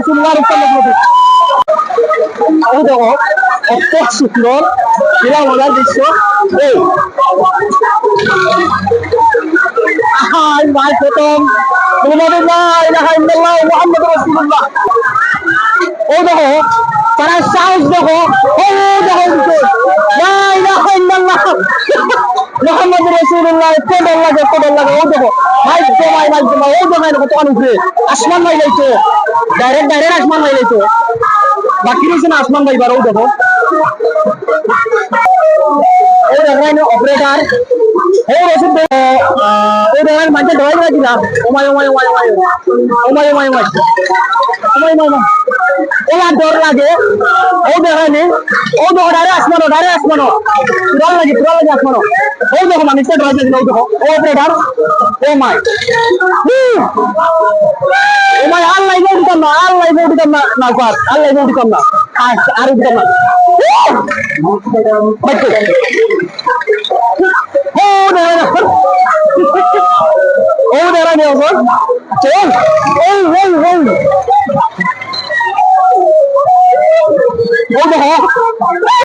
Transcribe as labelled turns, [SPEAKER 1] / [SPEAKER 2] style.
[SPEAKER 1] রাসূলুল্লাহর উত্তম ও দেখো এত সুন্দর পুরা মজার দৃশ্য এই ভাই প্রথম মুহাম্মদুর রাসূলুল্লাহ ও দেখো তারা সাহস দেখো ও দেখো লা ইলাহা ইল্লাল্লাহ মুহাম্মদুর রাসূলুল্লাহ কত লাগে ও দেখো ভাই ও দেখো কত উপরে আসমান ভাই যাইতো ডাইরেক্ট আসমান ভাই যাইতো বাকি রয়েছে না আসমান ভাই বারও দেখো ও দেখেন অপারেটর ও রসুন ও দেখেন মাঝে ধরে রাখিলা ওমাই ওলা ডর লাগে ও দেখেন ও দেখো ডাইরেক্ট আসমানো পুরা লাগে আসমানো ও দেখো মানুষটা ডর লাগে ও দেখো ও অপারেটর ও মাই আল্লাহ উঠতাম না নাউকার আল্লাহ উঠতাম না আর উঠতাম না ও দেখা নেই চল